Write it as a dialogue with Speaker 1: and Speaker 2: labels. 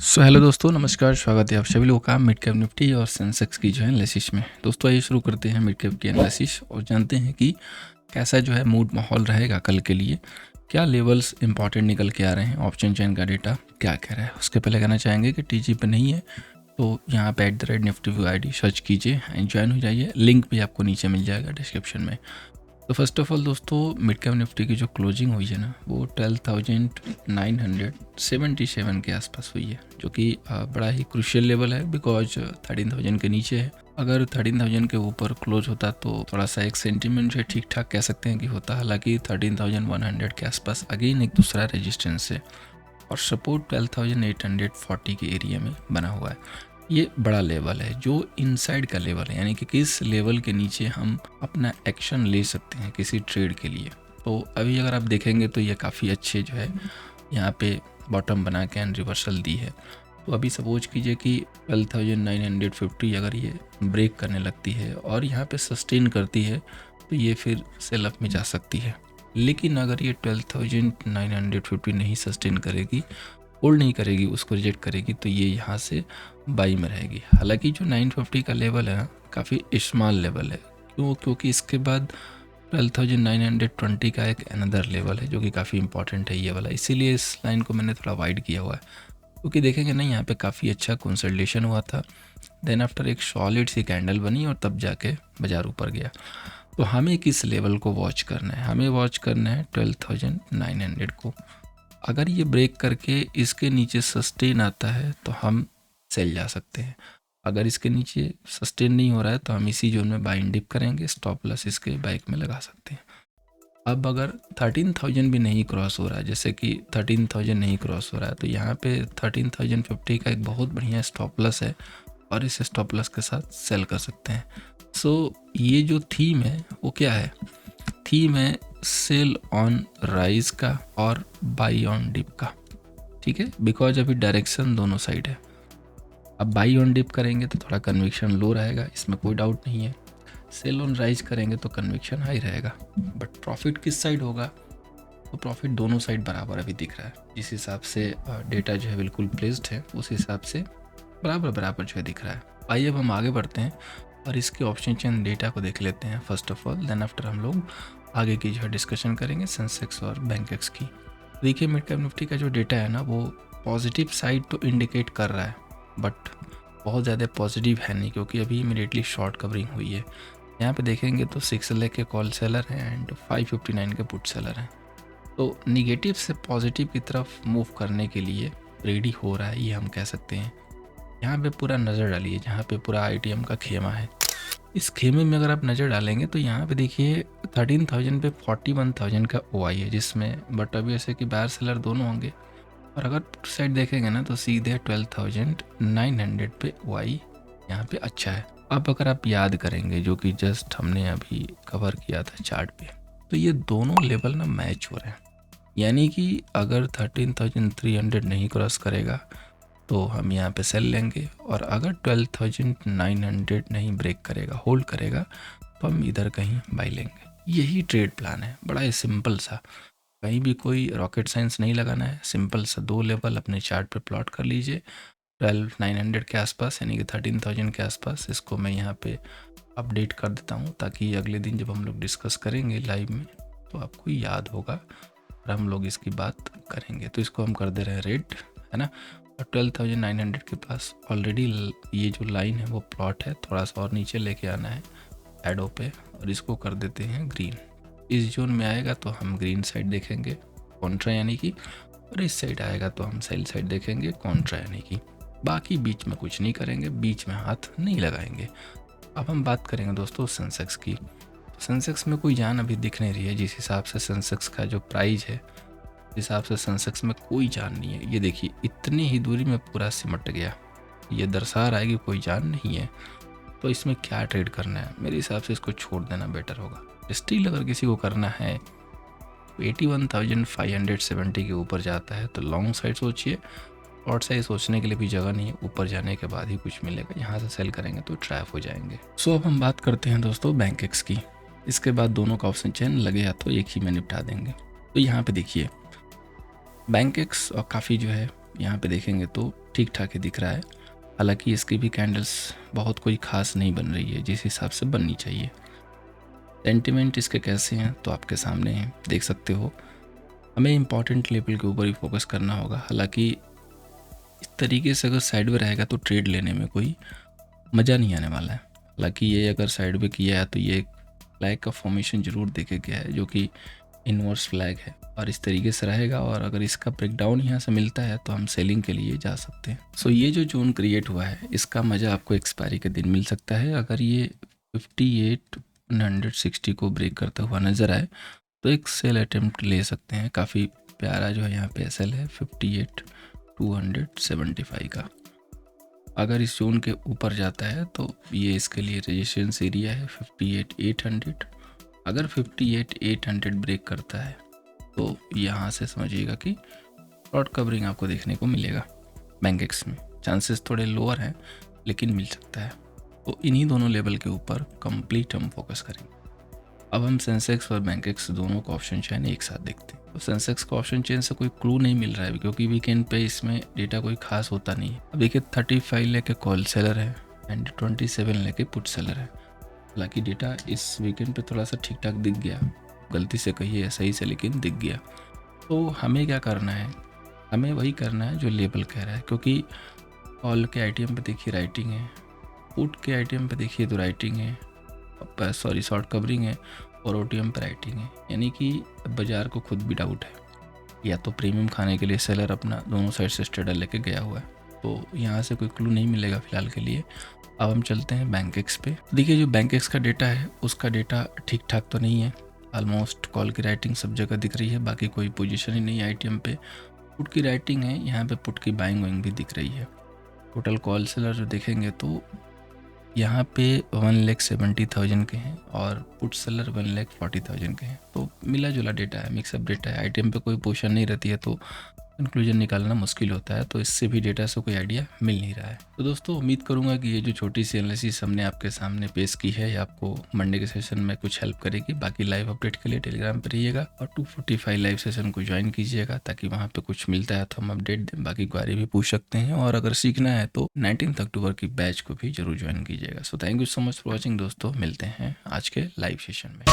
Speaker 1: Hello दोस्तों, नमस्कार। स्वागत है आप सभी लोगों का मिड कैप निफ्टी और सेंसेक्स की जो है एनालिसिस में। दोस्तों आइए शुरू करते हैं मिड कैप की एनालिसिस और जानते हैं कि कैसा जो है मूड माहौल रहेगा कल के लिए। क्या लेवल्स इंपॉर्टेंट निकल के आ रहे हैं, ऑप्शन चेन का डेटा क्या कह रहा है। उसके पहले कहना चाहेंगे कि टीजी पे नहीं है तो यहाँ पे @निफ्टी व्यू ID सर्च कीजिए एंड ज्वाइन हो जाइए। लिंक भी आपको नीचे मिल जाएगा डिस्क्रिप्शन में। तो फर्स्ट ऑफ ऑल दोस्तों, मिड कैप निफ्टी की जो क्लोजिंग हुई है ना, वो 12,977 के आसपास हुई है, जो कि बड़ा ही क्रूशियल लेवल है बिकॉज 13,000 के नीचे है। अगर 13,000 के ऊपर क्लोज होता तो थोड़ा सा एक सेंटीमेंट जो है ठीक ठाक कह सकते हैं कि होता। हालांकि 13,100 के आसपास अगेन एक दूसरा रेजिस्टेंस है और सपोर्ट 12,840 के एरिया में बना हुआ है। ये बड़ा लेवल है जो इनसाइड का लेवल है, यानी कि किस लेवल के नीचे हम अपना एक्शन ले सकते हैं किसी ट्रेड के लिए। तो अभी अगर आप देखेंगे तो ये काफ़ी अच्छे जो है यहाँ पे बॉटम बना के एंड रिवर्सल दी है। तो अभी सपोज कीजिए कि 12,950 अगर ये ब्रेक करने लगती है और यहाँ पे सस्टेन करती है तो ये फिर सेल अप में जा सकती है। लेकिन अगर ये 12,950 नहीं सस्टेन करेगी, होल्ड नहीं करेगी, उसको रिजेक्ट करेगी, तो ये यहाँ से बाई में रहेगी। हालांकि जो 950 का लेवल है काफ़ी स्मॉल लेवल है। क्योंकि इसके बाद 12,920 का एक अनदर लेवल है जो कि काफ़ी इंपॉर्टेंट है ये वाला। इसीलिए इस लाइन को मैंने थोड़ा वाइड किया हुआ है, क्योंकि देखेंगे ना यहाँ पे काफ़ी अच्छा कंसोलिडेशन हुआ था। देन आफ्टर एक सॉलिड सी कैंडल बनी और तब जाके बाजार ऊपर गया। तो हमें किस लेवल को वॉच करना है? हमें वॉच करना है 12,900 को। अगर ये ब्रेक करके इसके नीचे सस्टेन आता है तो हम सेल जा सकते हैं। अगर इसके नीचे सस्टेन नहीं हो रहा है तो हम इसी जोन में बाइंग डिप करेंगे, स्टॉप लॉस इसके बाइक में लगा सकते हैं। अब अगर 13,000 भी नहीं क्रॉस हो रहा है, जैसे कि 13,000 नहीं क्रॉस हो रहा है, तो यहाँ पे 13,050 का एक बहुत बढ़िया स्टॉप लॉस है और इस स्टॉप लॉस के साथ सेल कर सकते हैं। सो ये जो थीम है वो क्या है? थीम है सेल ऑन राइज का और बाई ऑन डिप का। ठीक है, बिकॉज अभी डायरेक्शन दोनों साइड है। अब बाई ऑन डिप करेंगे तो थोड़ा कन्विक्शन लो रहेगा, इसमें कोई डाउट नहीं है। सेल ऑन राइज करेंगे तो कन्विक्शन हाई रहेगा। बट प्रॉफिट किस साइड होगा? तो प्रॉफिट दोनों साइड बराबर अभी दिख रहा है। जिस हिसाब से डेटा जो है बिल्कुल प्लेस्ड है उस हिसाब से बराबर जो है दिख रहा है। आइए अब हम आगे बढ़ते हैं और इसके ऑप्शन चेन डेटा को देख लेते हैं first of all. Then after हम लोग आगे की जो है डिस्कशन करेंगे सेंसेक्स और बैंकेक्स की। देखिए मिड कैप निफ्टी का जो डेटा है ना, वो पॉजिटिव साइड तो इंडिकेट कर रहा है, बट बहुत ज़्यादा पॉजिटिव है नहीं, क्योंकि अभी इमीडिएटली शॉर्ट कवरिंग हुई है। यहाँ पे देखेंगे तो 6 लाख के कॉल सेलर हैं एंड 559 के पुट सेलर हैं। तो निगेटिव से पॉजिटिव की तरफ मूव करने के लिए रेडी हो रहा है, ये हम कह सकते हैं। यहाँ पे पूरा नज़र डालिए, जहाँ पे पूरा ITM का खेमा है। इस खेमे में अगर आप नज़र डालेंगे तो यहाँ पे देखिए 13,000 पे 41,000 का OI है, जिसमें बट अभी ऐसे कि बायर सेलर दोनों होंगे। और अगर साइड देखेंगे ना तो सीधे 12,900 पे OI यहाँ पे अच्छा है। अब अगर आप याद करेंगे, जो कि जस्ट हमने अभी कवर किया था चार्ट पे, तो ये दोनों लेवल ना मैच हो रहे हैं। यानी कि अगर 13,300 नहीं क्रॉस करेगा तो हम यहाँ पे सेल लेंगे, और अगर 12,900 नहीं ब्रेक करेगा, होल्ड करेगा, तो हम इधर कहीं बाई लेंगे। यही ट्रेड प्लान है, बड़ा ही सिंपल सा। कहीं भी कोई रॉकेट साइंस नहीं लगाना है। सिंपल सा 2 लेवल अपने चार्ट पे प्लॉट कर लीजिए 12,900 के आसपास, यानी कि 13,000 के आसपास। इसको मैं यहाँ पे अपडेट कर देता हूँ ताकि अगले दिन जब हम लोग डिस्कस करेंगे लाइव में तो आपको याद होगा और हम लोग इसकी बात करेंगे। तो इसको हम कर दे रहे हैं रेड, है ना। और 12,900 के पास ऑलरेडी ये जो लाइन है वो प्लॉट है। थोड़ा सा और नीचे लेके आना है एडो पे और इसको कर देते हैं ग्रीन। इस जोन में आएगा तो हम ग्रीन साइड देखेंगे कॉन्ट्रा यानी कि, और इस साइड आएगा तो हम सेल साइड देखेंगे कॉन्ट्रा यानी कि। बाकी बीच में कुछ नहीं करेंगे, बीच में हाथ नहीं लगाएंगे। अब हम बात करेंगे दोस्तों सेंसेक्स की। सेंसेक्स में कोई जान अभी दिख नहीं रही है। जिस हिसाब से सेंसेक्स का जो प्राइस है, जिस हिसाब से सेंसेक्स में कोई जान नहीं है। ये देखिए इतनी ही दूरी में पूरा सिमट गया, ये दर्शा रहा है कि कोई जान नहीं है। तो इसमें क्या ट्रेड करना है? मेरे हिसाब से इसको छोड़ देना बेटर होगा। स्टील अगर किसी को करना है तो 81,570 के ऊपर जाता है तो लॉन्ग साइड सोचिए। शॉर्ट साइड सोचने के लिए भी जगह नहीं है, ऊपर जाने के बाद ही कुछ मिलेगा। यहाँ से सेल करेंगे तो ट्रैप हो जाएंगे। सो अब हम बात करते हैं दोस्तों बैंकेक्स की। इसके बाद दोनों का ऑप्शन चेन लगे या तो एक ही में निपटा देंगे। तो यहाँ पे देखिए बैंकेक्स और काफ़ी जो है यहाँ पे देखेंगे तो ठीक ठाक ही दिख रहा है। हालांकि इसकी भी कैंडल्स बहुत कोई ख़ास नहीं बन रही है जिस हिसाब से बननी चाहिए। सेंटिमेंट इसके कैसे हैं तो आपके सामने हैं, देख सकते हो। हमें इम्पॉर्टेंट लेवल के ऊपर ही फोकस करना होगा। हालांकि इस तरीके से अगर साइड में रहेगा तो ट्रेड लेने में कोई मज़ा नहीं आने वाला है। हालांकि ये अगर साइड में किया है तो ये एक फ्लैग का फॉर्मेशन ज़रूर देखे गया है जो कि इनवर्स फ्लैग है, और इस तरीके से रहेगा। और अगर इसका ब्रेकडाउन यहाँ से मिलता है तो हम सेलिंग के लिए जा सकते हैं। सो ये जो जोन क्रिएट हुआ है इसका मज़ा आपको एक्सपायरी के दिन मिल सकता है। अगर ये 58,160 को ब्रेक करता हुआ नज़र आए तो एक सेल अटेम्प्ट ले सकते हैं। काफ़ी प्यारा जो है यहाँ पे एसएल है 58,275 का। अगर इस जोन के ऊपर जाता है तो ये इसके लिए रेजिस्टेंस एरिया है 58,800। अगर 58,800 ब्रेक करता है तो यहाँ से समझिएगा कि शॉर्ट कवरिंग आपको देखने को मिलेगा। बैंकेक्स में चांसेस थोड़े लोअर हैं लेकिन मिल सकता है। तो इन्हीं दोनों लेवल के ऊपर कंप्लीट हम फोकस करेंगे। अब हम सेंसेक्स और बैंकेक्स दोनों का ऑप्शन चेन एक साथ देखते हैं। तो सेंसेक्स का ऑप्शन चेन से कोई क्लू नहीं मिल रहा है क्योंकि वीकेंड पे इसमें डेटा कोई खास होता नहीं है। अब देखिए 35 लेके कॉल सेलर है एंड 27 लेके पुट सेलर है। हालांकि डेटा इस वीकेंड पे थोड़ा सा ठीक ठाक दिख गया, गलती से कहिए सही से, लेकिन दिख गया। तो हमें क्या करना है, हमें वही करना है जो लेबल कह रहा है। क्योंकि कॉल के आईटीएम पे देखिए राइटिंग है, पुट के आईटीएम पे देखिए तो राइटिंग है, सॉरी शॉर्ट कवरिंग है, और ओटीएम पे राइटिंग है। यानी कि बाज़ार को खुद भी डाउट है, या तो प्रीमियम खाने के लिए सेलर अपना दोनों साइड से स्ट्रेडर लेके गया हुआ है। तो यहाँ से कोई क्लू नहीं मिलेगा फ़िलहाल के लिए। अब हम चलते हैं बैंकेक्स पे। देखिए जो बैंकेक्स का डेटा है उसका डेटा ठीक ठाक तो नहीं है। ऑलमोस्ट कॉल की राइटिंग सब जगह दिख रही है, बाकी कोई पोजीशन ही नहीं है आईटीएम पे। पुट की राइटिंग है, यहाँ पे पुट की बाइंग वाइंग भी दिख रही है। टोटल कॉल सेलर जो देखेंगे तो यहाँ पे 1,70,000 के हैं और पुट सेलर 1,40,000 के हैं। तो मिला जुला डेटा है, मिक्सअप डेटा है। आईटीएम पे कोई पोजीशन नहीं रहती है तो कंक्लूजन निकालना मुश्किल होता है। तो इससे भी डेटा से कोई आइडिया मिल नहीं रहा है। तो दोस्तों उम्मीद करूंगा कि ये जो छोटी सी एनालिसिस हमने आपके सामने पेश की है ये आपको मंडे के सेशन में कुछ हेल्प करेगी। बाकी लाइव अपडेट के लिए टेलीग्राम पर रहिएगा और 245 लाइव सेशन को ज्वाइन कीजिएगा ताकि वहाँ पे कुछ मिलता है तो हम अपडेट दें। बाकी क्वारी भी पूछ सकते हैं, और अगर सीखना है तो 19 अक्टूबर की बैच को भी जरूर ज्वाइन कीजिएगा। So thank you so much for watching दोस्तों, मिलते हैं आज के लाइव सेशन में।